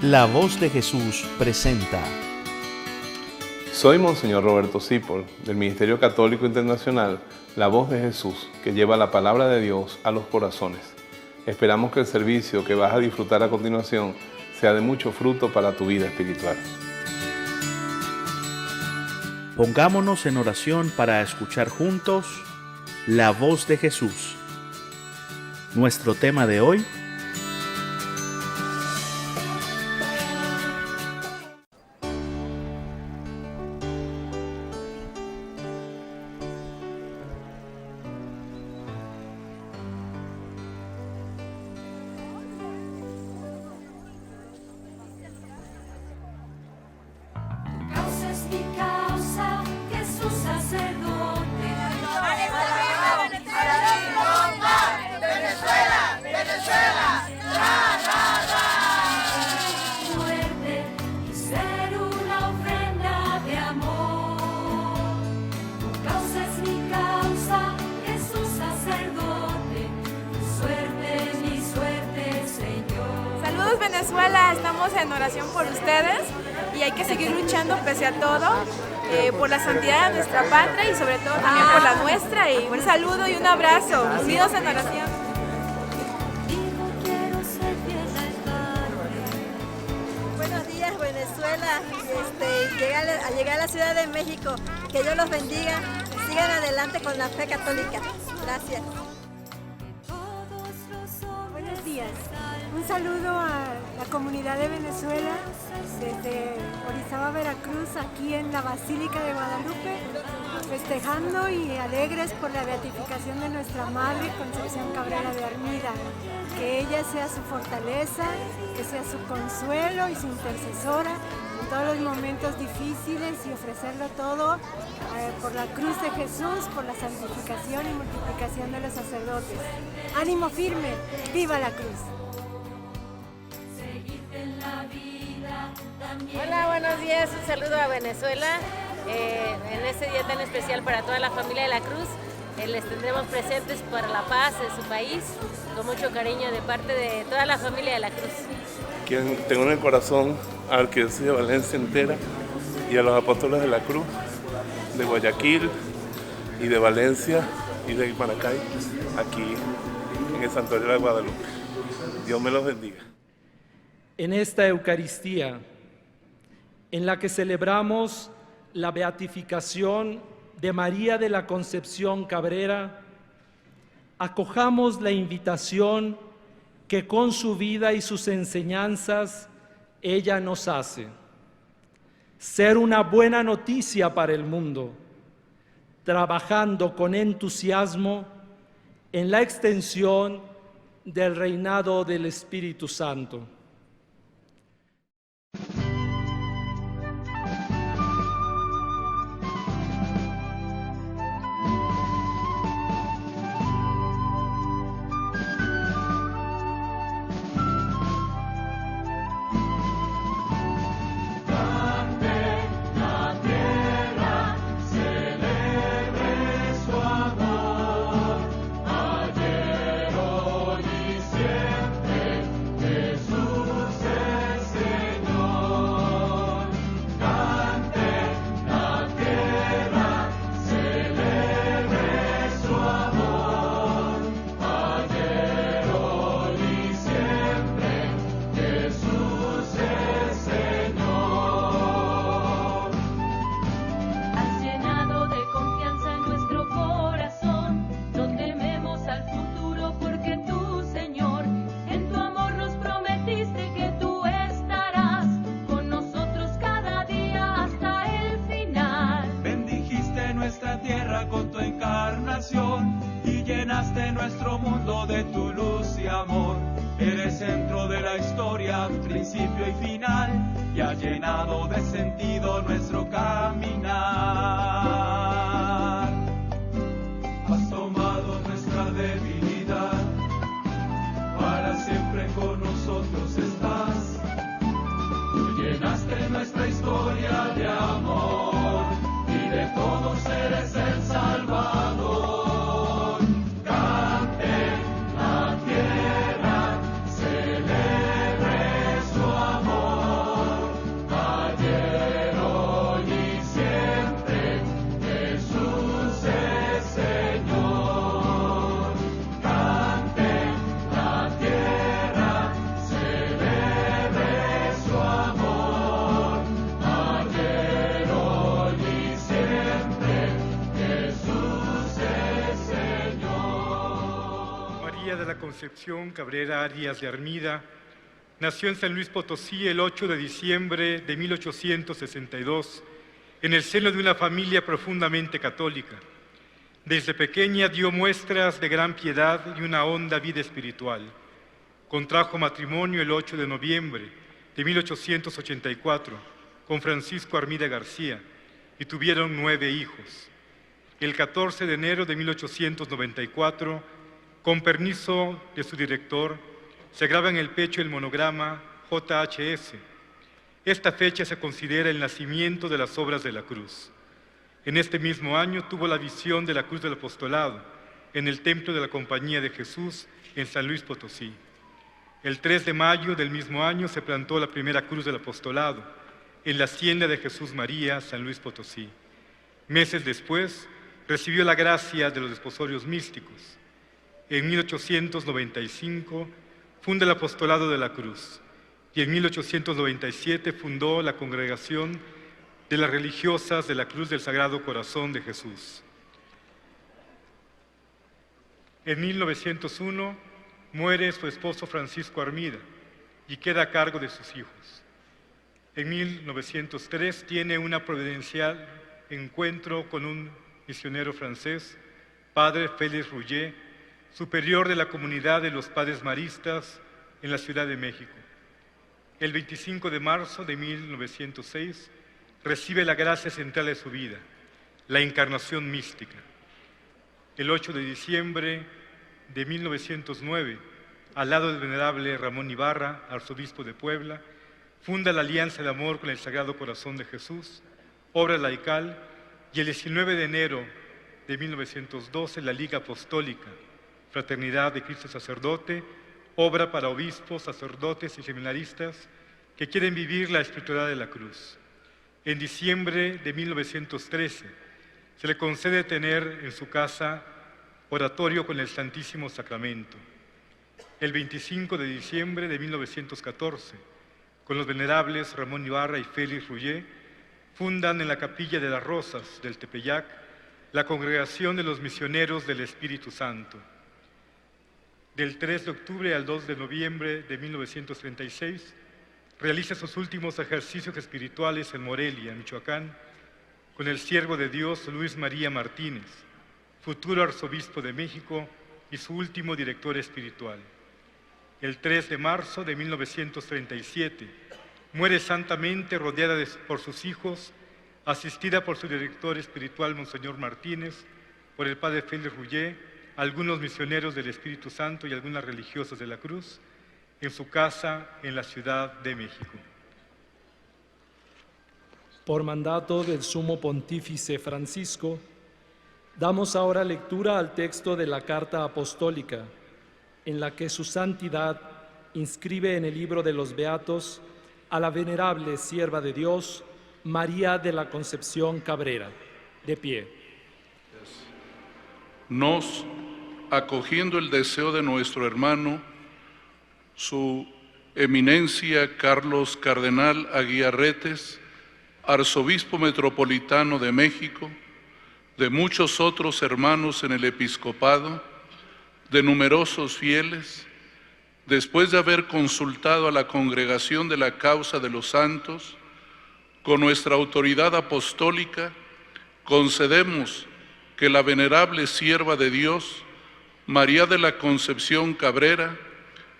La Voz de Jesús presenta. Soy Monseñor Roberto Cipol, del Ministerio Católico Internacional La Voz de Jesús, que lleva la palabra de Dios a los corazones. Esperamos que el servicio que vas a disfrutar a continuación sea de mucho fruto para tu vida espiritual. Pongámonos en oración para escuchar juntos la voz de Jesús. Nuestro tema de hoy: Venezuela, estamos en oración por ustedes y hay que seguir luchando pese a todo por la santidad de nuestra patria y sobre todo también por la nuestra. Y un saludo y un abrazo, unidos en oración. Buenos días, Venezuela. Al llegar a la Ciudad de México, que Dios los bendiga, sigan adelante con la fe católica. Gracias. Buenos días. Un saludo a la comunidad de Venezuela desde Orizaba, Veracruz, aquí en la Basílica de Guadalupe, festejando y alegres por la beatificación de nuestra Madre Concepción Cabrera de Armida. Que ella sea su fortaleza, que sea su consuelo y su intercesora en todos los momentos difíciles y ofrecerlo todo por la cruz de Jesús, por la santificación y multiplicación de los sacerdotes. ¡Ánimo firme! ¡Viva la cruz! Hola, buenos días, un saludo a Venezuela. En este día tan especial para toda la familia de la Cruz, les tendremos presentes para la paz de su país, con mucho cariño de parte de toda la familia de la Cruz. Quien tengo en el corazón a la Arquidiócesis de Valencia entera y a los apóstoles de la Cruz, de Guayaquil y de Valencia y de Maracay, aquí en el Santuario de Guadalupe. Dios me los bendiga. En esta Eucaristía, en la que celebramos la beatificación de María de la Concepción Cabrera, acojamos la invitación que con su vida y sus enseñanzas ella nos hace. Ser una buena noticia para el mundo, trabajando con entusiasmo en la extensión del reinado del Espíritu Santo. Y llenaste nuestro mundo de tu luz y amor. Eres centro de la historia, principio y final, y has llenado de sentido nuestro caminar. Has tomado nuestra debilidad, para siempre con nosotros estás. Tú llenaste nuestra historia de amor, y de todos eres el Salvador. Cante la tierra, celebre su amor. Concepción Cabrera Arias de Armida nació en San Luis Potosí el 8 de diciembre de 1862, en el seno de una familia profundamente católica. Desde pequeña dio muestras de gran piedad y una honda vida espiritual. Contrajo matrimonio el 8 de noviembre de 1884 con Francisco Armida García y tuvieron 9 hijos. El 14 de enero de 1894, con permiso de su director, se graba en el pecho el monograma JHS. Esta fecha se considera el nacimiento de las obras de la cruz. En este mismo año tuvo la visión de la Cruz del Apostolado en el Templo de la Compañía de Jesús en San Luis Potosí. El 3 de mayo del mismo año se plantó la primera Cruz del Apostolado en la Hacienda de Jesús María, San Luis Potosí. Meses después, recibió la gracia de los desposorios místicos. En 1895 funda el Apostolado de la Cruz y en 1897 fundó la Congregación de las Religiosas de la Cruz del Sagrado Corazón de Jesús. En 1901 muere su esposo Francisco Armida y queda a cargo de sus hijos. En 1903 tiene una providencial encuentro con un misionero francés, padre Félix Rouget, superior de la comunidad de los Padres Maristas en la Ciudad de México. El 25 de marzo de 1906 recibe la gracia central de su vida, la encarnación mística. El 8 de diciembre de 1909, al lado del venerable Ramón Ibarra, arzobispo de Puebla, funda la Alianza de Amor con el Sagrado Corazón de Jesús, obra laical, y el 19 de enero de 1912 la Liga Apostólica, Fraternidad de Cristo Sacerdote, obra para obispos, sacerdotes y seminaristas que quieren vivir la espiritualidad de la cruz. En diciembre de 1913 se le concede tener en su casa oratorio con el Santísimo Sacramento. El 25 de diciembre de 1914, con los venerables Ramón Ibarra y Félix Rouget, fundan en la Capilla de las Rosas del Tepeyac la Congregación de los Misioneros del Espíritu Santo. Del 3 de octubre al 2 de noviembre de 1936, realiza sus últimos ejercicios espirituales en Morelia, Michoacán, con el siervo de Dios Luis María Martínez, futuro arzobispo de México y su último director espiritual. El 3 de marzo de 1937, muere santamente rodeada por sus hijos, asistida por su director espiritual, Monseñor Martínez, por el padre Félix Rouget, algunos misioneros del Espíritu Santo y algunas religiosas de la Cruz, en su casa en la Ciudad de México. Por mandato del Sumo Pontífice Francisco, damos ahora lectura al texto de la Carta Apostólica, en la que su santidad inscribe en el libro de los Beatos a la venerable sierva de Dios, María de la Concepción Cabrera. De pie. Nos, acogiendo el deseo de nuestro hermano, su eminencia Carlos Cardenal Aguiarretes, arzobispo metropolitano de México, de muchos otros hermanos en el episcopado, de numerosos fieles, después de haber consultado a la Congregación de la Causa de los Santos, con nuestra autoridad apostólica, concedemos que la venerable sierva de Dios, María de la Concepción Cabrera,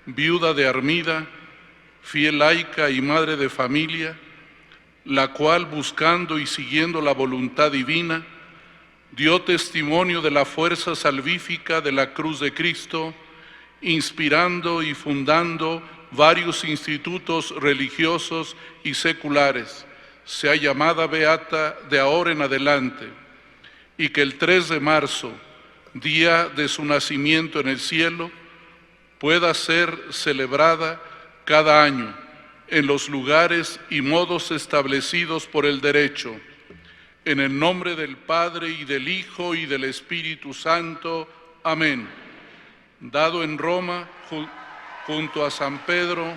viuda de Armida, fiel laica y madre de familia, la cual, buscando y siguiendo la voluntad divina, dio testimonio de la fuerza salvífica de la cruz de Cristo, inspirando y fundando varios institutos religiosos y seculares, sea llamada beata de ahora en adelante, y que el 3 de marzo, día de su nacimiento en el cielo, pueda ser celebrada cada año en los lugares y modos establecidos por el derecho. En el nombre del Padre, y del Hijo, y del Espíritu Santo. Amén. Dado en Roma, junto a San Pedro,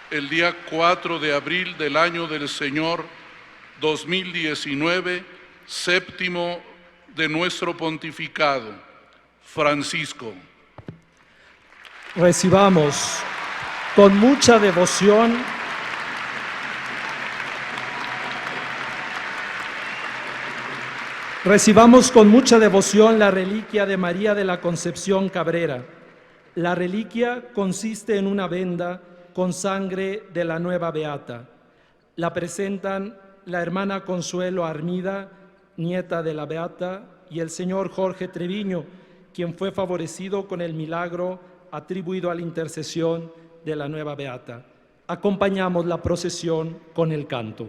el día 4 de abril del año del Señor 2019, séptimo de nuestro pontificado, Francisco. Recibamos con mucha devoción la reliquia de María de la Concepción Cabrera. La reliquia consiste en una venda con sangre de la nueva beata. La presentan la hermana Consuelo Armida, nieta de la beata, y el señor Jorge Treviño, quien fue favorecido con el milagro atribuido a la intercesión de la nueva beata. Acompañamos la procesión con el canto.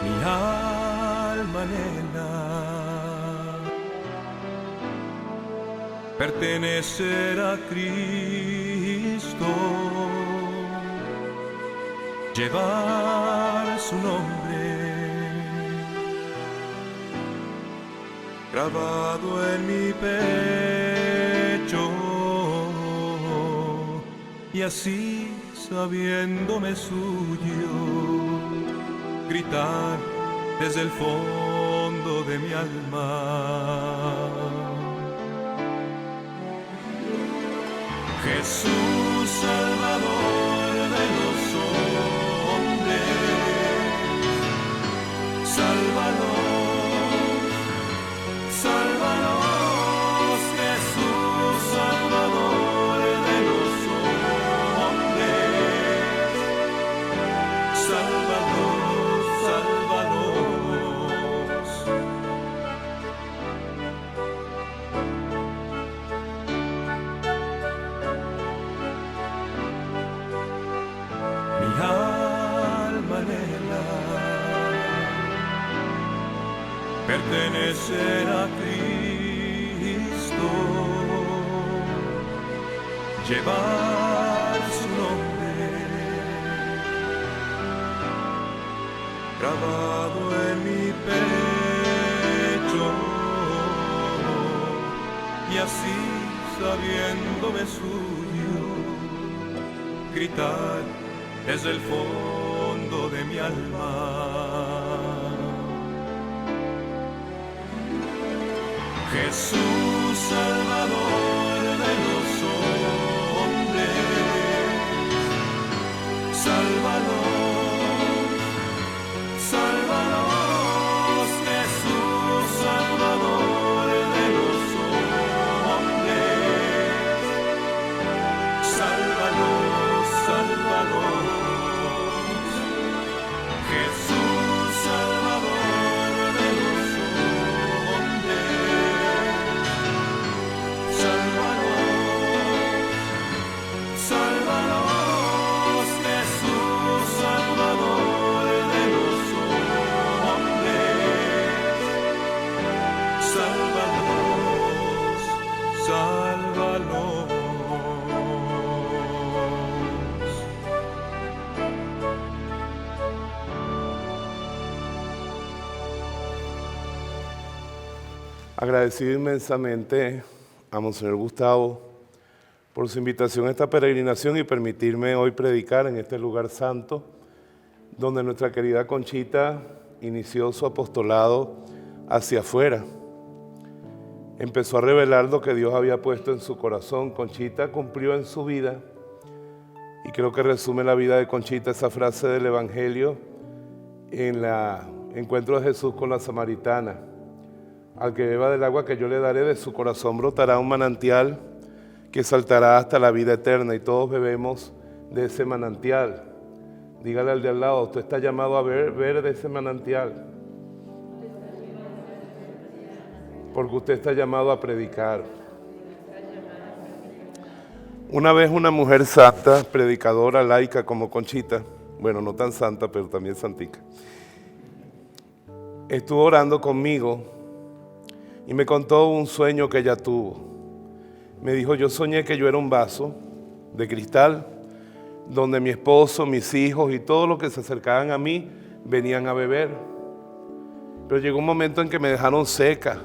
Mi alma anhela pertenecer a Cristo, llevar su nombre grabado en mi pecho, y así, sabiéndome suyo, gritar desde el fondo de mi alma: Jesús, Salvador de los hombres, sálvalos, sálvalos, Jesús, Salvador de los hombres, sálvalos, sálvalos. Mi alma anhela pertenecer a Cristo, llevar su nombre grabado en mi pecho, y así, sabiéndome suyo, gritar desde el fondo de mi alma: Jesús, Salvador de los hombres, sálvalos, sálvalos, Jesús, Salvador de los hombres, sálvalos, sálvalos, Jesús, Salvador de los hombres, sálvalos, sálvalos, Jesús, Salvador de los hombres, sálvalos, sálvalos. Agradecido inmensamente a Monseñor Gustavo por su invitación a esta peregrinación y permitirme hoy predicar en este lugar santo, donde nuestra querida Conchita inició su apostolado hacia afuera. Empezó a revelar lo que Dios había puesto en su corazón. Conchita cumplió en su vida, y creo que resume la vida de Conchita esa frase del Evangelio en el encuentro de Jesús con la samaritana: al que beba del agua que yo le daré, de su corazón brotará un manantial que saltará hasta la vida eterna. Y todos bebemos de ese manantial. Dígale al de al lado: usted está llamado a beber de ese manantial, porque usted está llamado a predicar. Una vez una mujer santa, predicadora, laica como Conchita, bueno, no tan santa, pero también santica, estuvo orando conmigo y me contó un sueño que ella tuvo. Me dijo: yo soñé que yo era un vaso de cristal donde mi esposo, mis hijos y todos los que se acercaban a mí venían a beber. Pero llegó un momento en que me dejaron seca,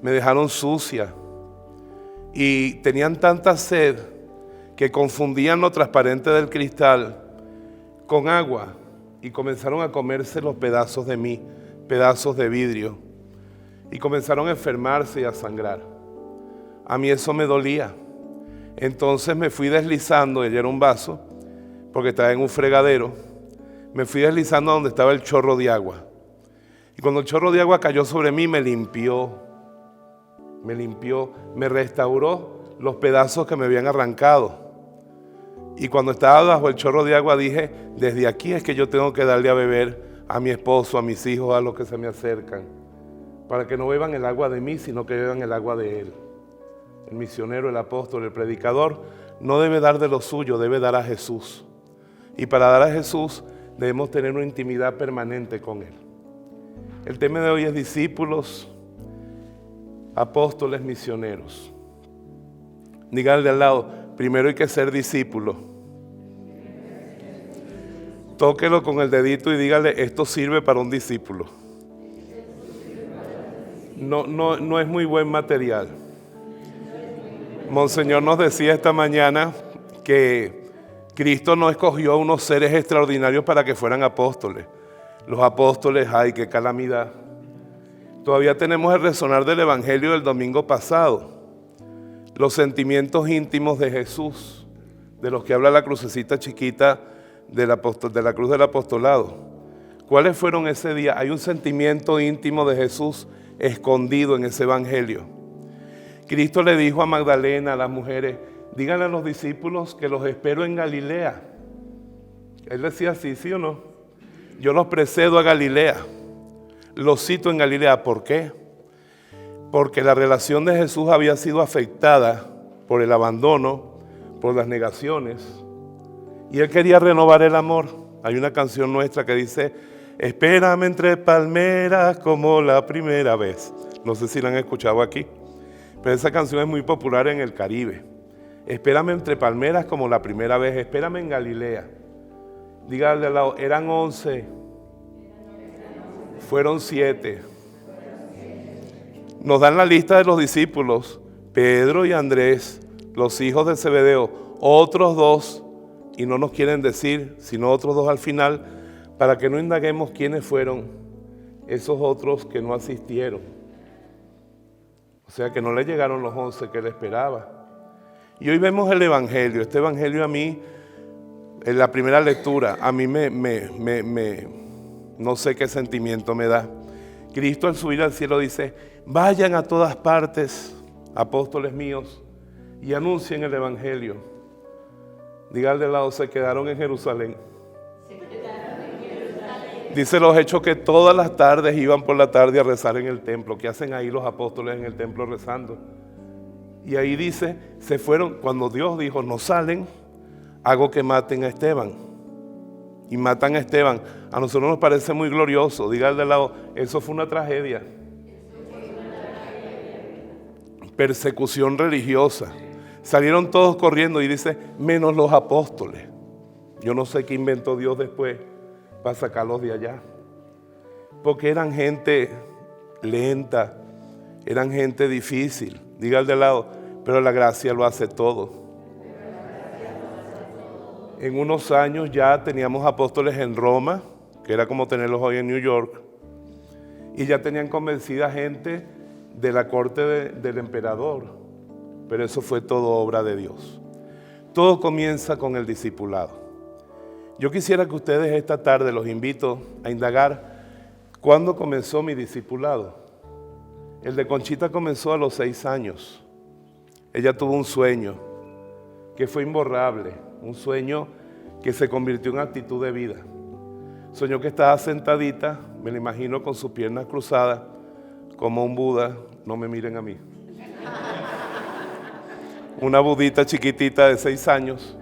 me dejaron sucia y tenían tanta sed que confundían lo transparente del cristal con agua y comenzaron a comerse los pedazos de mí, pedazos de vidrio, y comenzaron a enfermarse y a sangrar. A mí eso me dolía. Entonces me fui deslizando, ella era un vaso, porque estaba en un fregadero, me fui deslizando a donde estaba el chorro de agua. Y cuando el chorro de agua cayó sobre mí, me limpió, me restauró los pedazos que me habían arrancado. Y cuando estaba bajo el chorro de agua dije, desde aquí es que yo tengo que darle a beber a mi esposo, a mis hijos, a los que se me acercan, para que no beban el agua de mí, sino que beban el agua de Él. El misionero, el apóstol, el predicador no debe dar de lo suyo, debe dar a Jesús. Y para dar a Jesús debemos tener una intimidad permanente con Él. El tema de hoy es discípulos, apóstoles, misioneros. Dígale de al lado, primero hay que ser discípulo. Tóquelo con el dedito y dígale, esto sirve para un discípulo. No es muy buen material. Monseñor nos decía esta mañana que Cristo no escogió a unos seres extraordinarios para que fueran apóstoles. Los apóstoles, ay, qué calamidad. Todavía tenemos el resonar del Evangelio del domingo pasado. Los sentimientos íntimos de Jesús, de los que habla la crucecita chiquita de la cruz del apostolado. ¿Cuáles fueron ese día? Hay un sentimiento íntimo de Jesús escondido en ese Evangelio. Cristo le dijo a Magdalena, a las mujeres, díganle a los discípulos que los espero en Galilea. Él decía así, ¿sí o no? Yo los precedo a Galilea. Los cito en Galilea. ¿Por qué? Porque la relación de Jesús había sido afectada por el abandono, por las negaciones. Y Él quería renovar el amor. Hay una canción nuestra que dice, espérame entre palmeras como la primera vez. No sé si la han escuchado aquí. Pero esa canción es muy popular en el Caribe. Espérame entre palmeras como la primera vez. Espérame en Galilea. Dígale al lado, eran 11. Fueron 7. Nos dan la lista de los discípulos. Pedro y Andrés, los hijos de Zebedeo. Otros 2. Y no nos quieren decir, sino otros 2 al final, para que no indaguemos quiénes fueron esos otros que no asistieron. O sea que no le llegaron los 11 que él esperaba. Y hoy vemos el Evangelio. Este Evangelio a mí, en la primera lectura, a mí no sé qué sentimiento me da. Cristo al subir al cielo dice, vayan a todas partes, apóstoles míos, y anuncien el Evangelio. Dígale de lado, se quedaron en Jerusalén. Dice los Hechos que todas las tardes iban por la tarde a rezar en el templo. ¿Qué hacen ahí los apóstoles en el templo rezando? Y ahí dice, se fueron, cuando Dios dijo, no salen, hago que maten a Esteban. Y matan a Esteban. A nosotros nos parece muy glorioso. Dígale de lado, eso fue una tragedia. Persecución religiosa. Salieron todos corriendo y dice, menos los apóstoles. Yo no sé qué inventó Dios después para sacarlos de allá. Porque eran gente lenta, eran gente difícil. Diga al de lado, pero la gracia lo hace todo. En unos años ya teníamos apóstoles en Roma, que era como tenerlos hoy en New York, y ya tenían convencida gente de la corte del emperador. Pero eso fue todo obra de Dios. Todo comienza con el discipulado. Yo quisiera que ustedes esta tarde los invito a indagar cuándo comenzó mi discipulado. El de Conchita comenzó a los 6 años. Ella tuvo un sueño que fue imborrable, un sueño que se convirtió en actitud de vida. Soñó que estaba sentadita, me la imagino con sus piernas cruzadas, como un Buda, no me miren a mí. Una budita chiquitita de 6 años.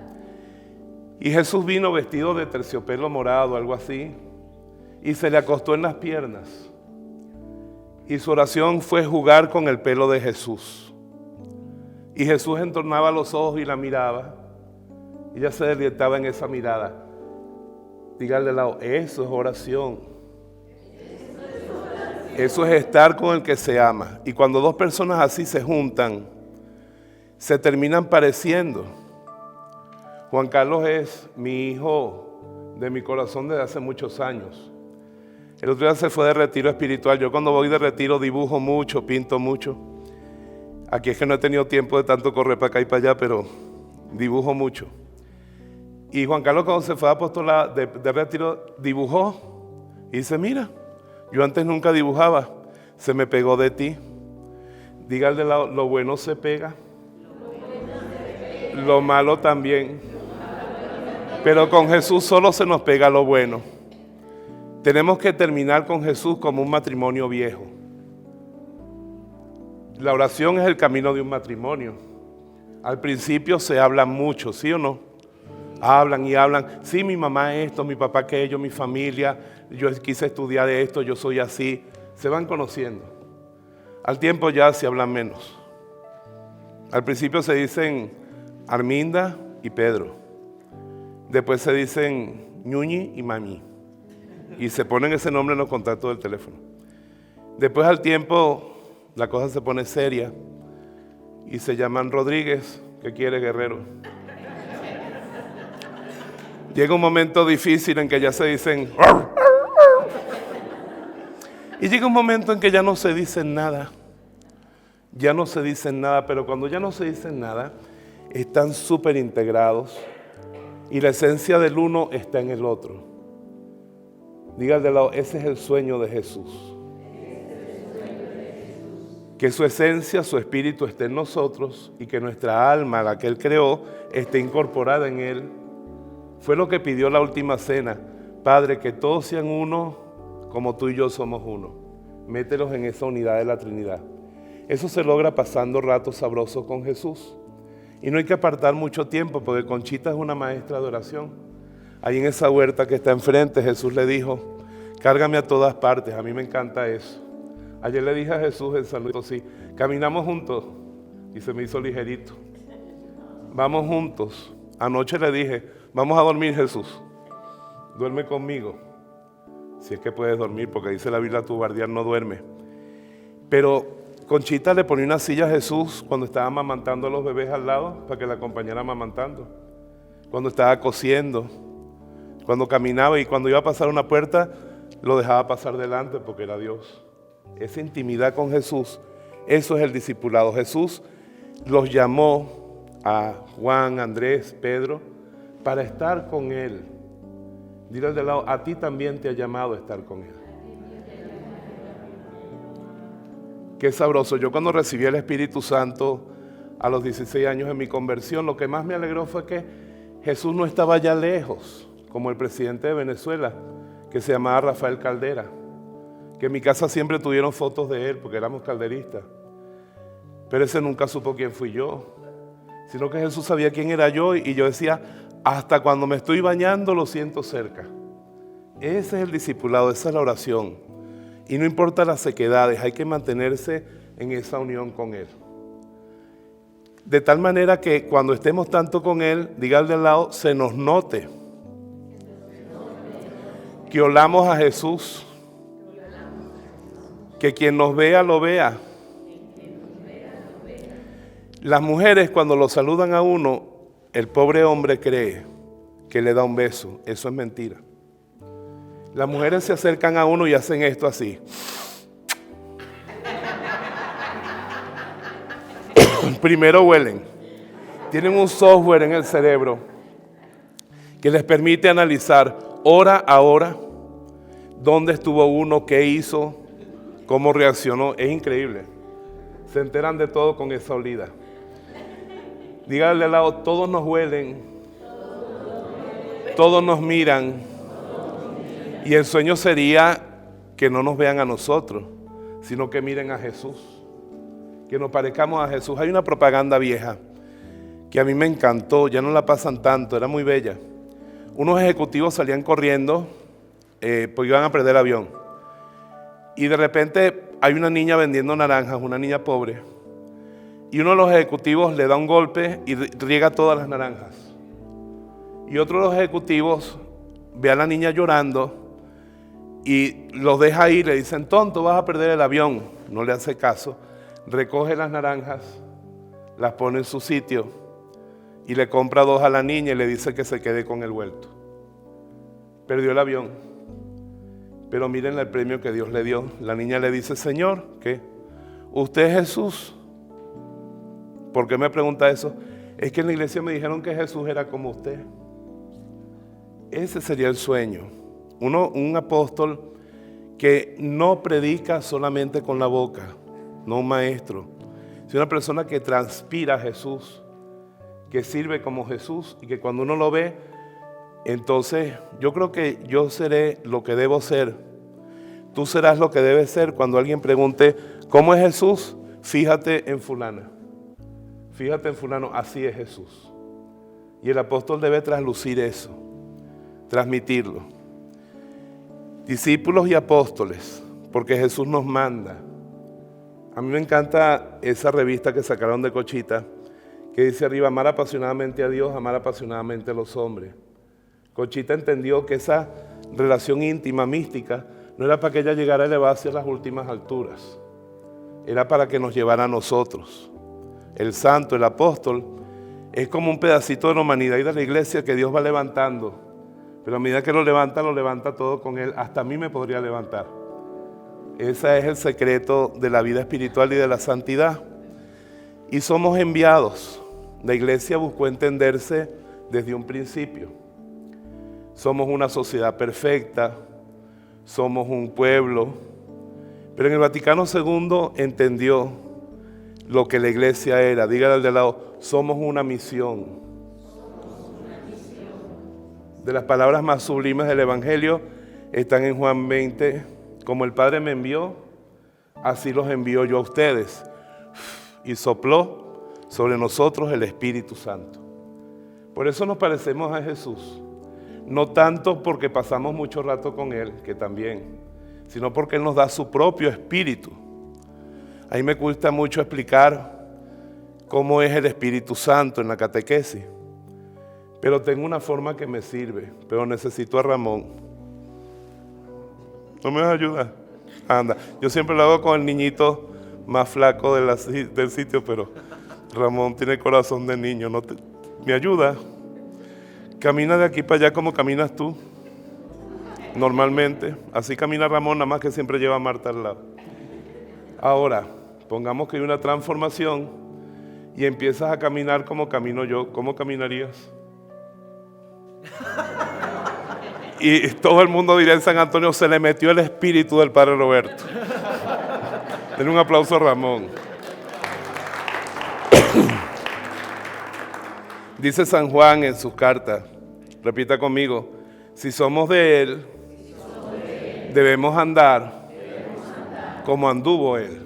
Y Jesús vino vestido de terciopelo morado, algo así, y se le acostó en las piernas. Y su oración fue jugar con el pelo de Jesús. Y Jesús entornaba los ojos y la miraba. Y ella se deleitaba en esa mirada. Dígale al lado, eso es oración. Eso es estar con el que se ama. Y cuando dos personas así se juntan, se terminan pareciendo. Juan Carlos es mi hijo de mi corazón desde hace muchos años. El otro día se fue de retiro espiritual. Yo cuando voy de retiro dibujo mucho, pinto mucho. Aquí es que no he tenido tiempo de tanto correr para acá y para allá, pero dibujo mucho. Y Juan Carlos cuando se fue a apostolado de retiro dibujó y dice, mira, yo antes nunca dibujaba, se me pegó de ti. Diga al de lado, lo bueno se pega, lo malo también. Pero con Jesús solo se nos pega lo bueno. Tenemos que terminar con Jesús como un matrimonio viejo. La oración es el camino de un matrimonio. Al principio se habla mucho, ¿sí o no? Hablan y hablan. Sí, mi mamá esto, mi papá aquello, mi familia. Yo quise estudiar esto, yo soy así. Se van conociendo. Al tiempo ya se hablan menos. Al principio se dicen Arminda y Pedro. Después se dicen Ñuñi y Mami. Y se ponen ese nombre en los contactos del teléfono. Después al tiempo la cosa se pone seria y se llaman Rodríguez. ¿Qué quiere, guerrero? Llega un momento difícil en que ya se dicen y llega un momento en que ya no se dicen nada. Ya no se dicen nada, pero cuando ya no se dicen nada, están súper integrados y la esencia del uno está en el otro. Diga al de lado, ese es el sueño de Jesús. Que su esencia, su espíritu esté en nosotros y que nuestra alma, la que Él creó, esté incorporada en Él. Fue lo que pidió la última cena. Padre, que todos sean uno como tú y yo somos uno. Mételos en esa unidad de la Trinidad. Eso se logra pasando ratos sabrosos con Jesús. Y no hay que apartar mucho tiempo porque Conchita es una maestra de oración. Ahí en esa huerta que está enfrente, Jesús le dijo, cárgame a todas partes. A mí me encanta eso. Ayer le dije a Jesús en San Luis Potosí, caminamos juntos y se me hizo ligerito. Vamos juntos. Anoche le dije, vamos a dormir, Jesús. Duerme conmigo. Si es que puedes dormir, porque dice la Biblia, tu guardián no duerme. Pero Conchita le ponía una silla a Jesús cuando estaba amamantando a los bebés al lado para que la acompañara amamantando. Cuando estaba cosiendo, cuando caminaba y cuando iba a pasar una puerta, lo dejaba pasar delante porque era Dios. Esa intimidad con Jesús, eso es el discipulado. Jesús los llamó a Juan, Andrés, Pedro, para estar con Él. Dile al de lado, a ti también te ha llamado a estar con Él. Qué sabroso. Yo cuando recibí el Espíritu Santo a los 16 años en mi conversión, lo que más me alegró fue que Jesús no estaba ya lejos, como el presidente de Venezuela, que se llamaba Rafael Caldera. Que en mi casa siempre tuvieron fotos de él porque éramos calderistas. Pero ese nunca supo quién fui yo. Sino que Jesús sabía quién era yo y yo decía, hasta cuando me estoy bañando lo siento cerca. Ese es el discipulado, esa es la oración. Y no importa las sequedades, hay que mantenerse en esa unión con Él. De tal manera que cuando estemos tanto con Él, diga al de al lado, se nos note. Que olamos a Jesús. Que quien nos vea, lo vea. Las mujeres cuando lo saludan a uno, el pobre hombre cree que le da un beso. Eso es mentira. Las mujeres se acercan a uno y hacen esto así. Primero huelen. Tienen un software en el cerebro que les permite analizar hora a hora dónde estuvo uno, qué hizo, cómo reaccionó. Es increíble. Se enteran de todo con esa olida. Dígale al lado, todos nos huelen, todos nos miran. Y el sueño sería que no nos vean a nosotros, sino que miren a Jesús. Que nos parezcamos a Jesús. Hay una propaganda vieja que a mí me encantó, ya no la pasan tanto, era muy bella. Unos ejecutivos salían corriendo porque iban a perder el avión. Y de repente hay una niña vendiendo naranjas, una niña pobre. Y uno de los ejecutivos le da un golpe y riega todas las naranjas. Y otro de los ejecutivos ve a la niña llorando y los deja ir, le dicen, tonto, vas a perder el avión. No le hace caso, recoge las naranjas, las pone en su sitio y le compra 2 a la niña y le dice que se quede con el vuelto. Perdió el avión, pero miren el premio que Dios le dio. La niña le dice, Señor, ¿qué? ¿Usted es Jesús? ¿Por qué me pregunta eso? Es que en la iglesia me dijeron que Jesús era como usted. Ese sería el sueño. Un apóstol que no predica solamente con la boca, no un maestro, sino una persona que transpira a Jesús, que sirve como Jesús y que cuando uno lo ve, entonces yo creo que yo seré lo que debo ser. Tú serás lo que debes ser. Cuando alguien pregunte, ¿cómo es Jesús? Fíjate en fulana. Fíjate en fulano, así es Jesús. Y el apóstol debe traslucir eso, transmitirlo. Discípulos y apóstoles, porque Jesús nos manda. A mí me encanta esa revista que sacaron de Conchita, que dice arriba, amar apasionadamente a Dios, amar apasionadamente a los hombres. Conchita entendió que esa relación íntima, mística, no era para que ella llegara a elevarse a las últimas alturas, era para que nos llevara a nosotros. El santo, el apóstol, es como un pedacito de la humanidad y de la iglesia que Dios va levantando. Pero a medida que lo levanta todo con Él. Hasta a mí me podría levantar. Ese es el secreto de la vida espiritual y de la santidad. Y somos enviados. La iglesia buscó entenderse desde un principio. Somos una sociedad perfecta. Somos un pueblo. Pero en el Vaticano II entendió lo que la iglesia era. Dígale al de al lado, somos una misión. De las palabras más sublimes del Evangelio están en Juan 20. Como el Padre me envió, así los envío yo a ustedes. Y sopló sobre nosotros el Espíritu Santo. Por eso nos parecemos a Jesús. No tanto porque pasamos mucho rato con Él, que también, sino porque Él nos da su propio Espíritu. A mí me cuesta mucho explicar cómo es el Espíritu Santo en la catequesis. Pero tengo una forma que me sirve, pero necesito a Ramón. ¿No me vas a ayudar? Anda, yo siempre lo hago con el niñito más flaco del sitio, pero Ramón tiene corazón de niño. ¿Me ayuda? Camina de aquí para allá como caminas tú, normalmente. Así camina Ramón, nada más que siempre lleva a Marta al lado. Ahora, pongamos que hay una transformación y empiezas a caminar como camino yo. ¿Cómo caminarías? Y todo el mundo dirá en San Antonio, se le metió el espíritu del Padre Roberto. Denle un aplauso a Ramón. Dice San Juan en sus cartas, repita conmigo, si somos de Él, debemos andar como anduvo Él.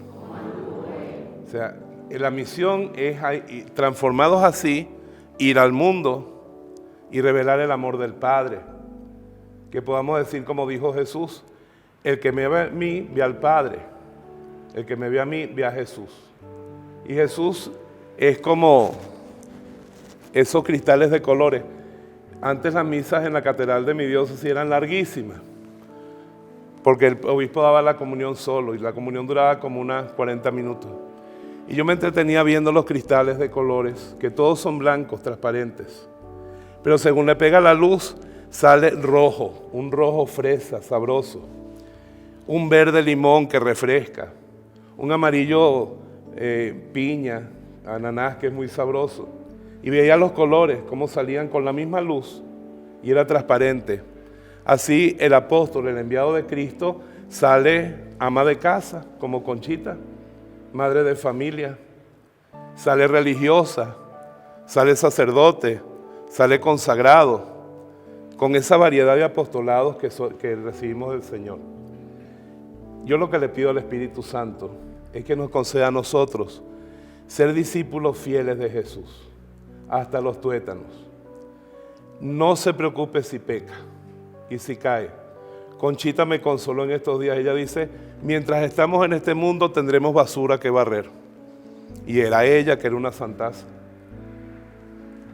O sea, la misión es, transformados así, ir al mundo y revelar el amor del Padre. Que podamos decir como dijo Jesús, el que me ve a mí, ve al Padre. El que me ve a mí, ve a Jesús. Y Jesús es como esos cristales de colores. Antes las misas en la catedral de mi diócesis eran larguísimas, porque el obispo daba la comunión solo y la comunión duraba como unos 40 minutos. Y yo me entretenía viendo los cristales de colores, que todos son blancos, transparentes. Pero según le pega la luz, sale rojo, un rojo fresa, sabroso. Un verde limón que refresca. Un amarillo piña, ananás, que es muy sabroso. Y veía los colores, cómo salían con la misma luz, y era transparente. Así el apóstol, el enviado de Cristo, sale ama de casa, como Conchita, madre de familia. Sale religiosa, sale sacerdote, sale consagrado, con esa variedad de apostolados que recibimos del Señor. Yo lo que le pido al Espíritu Santo es que nos conceda a nosotros ser discípulos fieles de Jesús, hasta los tuétanos. No se preocupe si peca y si cae. Conchita me consoló en estos días. Ella dice, mientras estamos en este mundo tendremos basura que barrer. Y era ella que era una santaza.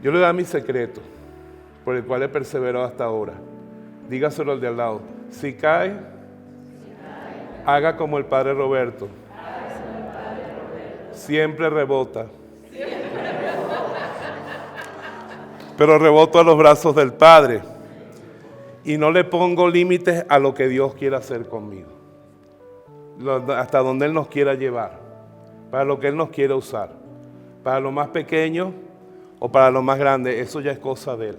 Yo le doy mi secreto, por el cual he perseverado hasta ahora. Dígaselo al de al lado. Si cae, Haga como el Padre Roberto. Siempre rebota. Pero reboto a los brazos del Padre. Y no le pongo límites a lo que Dios quiera hacer conmigo. Hasta donde Él nos quiera llevar. Para lo que Él nos quiera usar. Para lo más pequeño o para lo más grande. Eso ya es cosa de Él.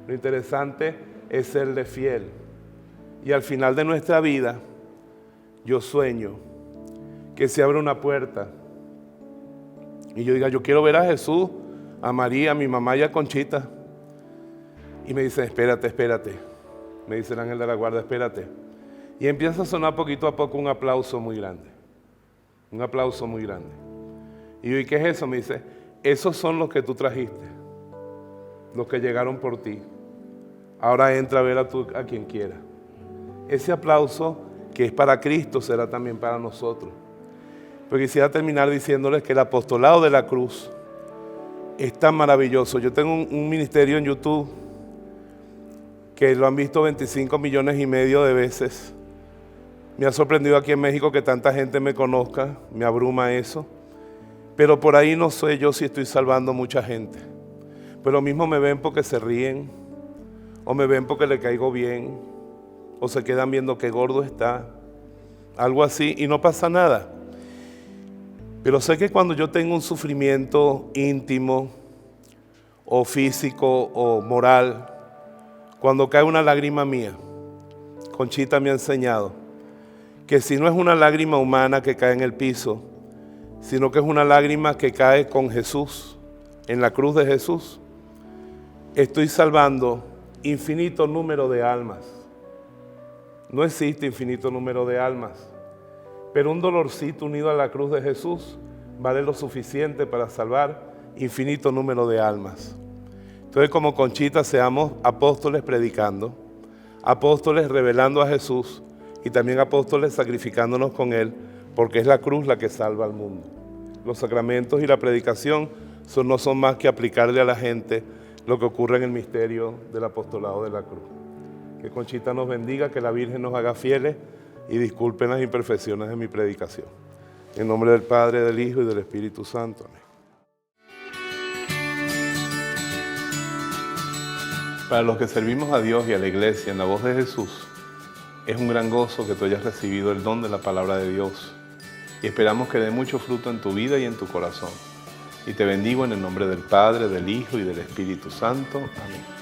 Lo interesante es serle fiel. Y al final de nuestra vida, yo sueño que se abra una puerta y yo diga, yo quiero ver a Jesús, a María, a mi mamá y a Conchita. Y me dicen, espérate, espérate. Me dice el ángel de la guarda, espérate. Y empieza a sonar poquito a poco un aplauso muy grande. Un aplauso muy grande. Y yo, ¿y qué es eso? Me dice, esos son los que tú trajiste. Los que llegaron por ti. Ahora entra a ver a quien quiera. Ese aplauso que es para Cristo será también para nosotros. Pero quisiera terminar diciéndoles que el apostolado de la cruz es tan maravilloso. Yo tengo un ministerio en YouTube que lo han visto 25 millones y medio de veces. Me ha sorprendido aquí en México que tanta gente me conozca, me abruma eso. Pero por ahí no sé yo si estoy salvando mucha gente. Pero lo mismo me ven porque se ríen, o me ven porque le caigo bien, o se quedan viendo qué gordo está, algo así, y no pasa nada. Pero sé que cuando yo tengo un sufrimiento íntimo, o físico, o moral, cuando cae una lágrima mía, Conchita me ha enseñado que si no es una lágrima humana que cae en el piso, sino que es una lágrima que cae con Jesús, en la cruz de Jesús, estoy salvando infinito número de almas. No existe infinito número de almas, pero un dolorcito unido a la cruz de Jesús vale lo suficiente para salvar infinito número de almas. Entonces, como Conchita, seamos apóstoles predicando, apóstoles revelando a Jesús y también apóstoles sacrificándonos con Él, porque es la cruz la que salva al mundo. Los sacramentos y la predicación no son más que aplicarle a la gente lo que ocurre en el misterio del apostolado de la cruz. Que Conchita nos bendiga, que la Virgen nos haga fieles y disculpen las imperfecciones de mi predicación. En nombre del Padre, del Hijo y del Espíritu Santo. Amén. Para los que servimos a Dios y a la Iglesia en la voz de Jesús, es un gran gozo que tú hayas recibido el don de la palabra de Dios y esperamos que dé mucho fruto en tu vida y en tu corazón. Y te bendigo en el nombre del Padre, del Hijo y del Espíritu Santo. Amén.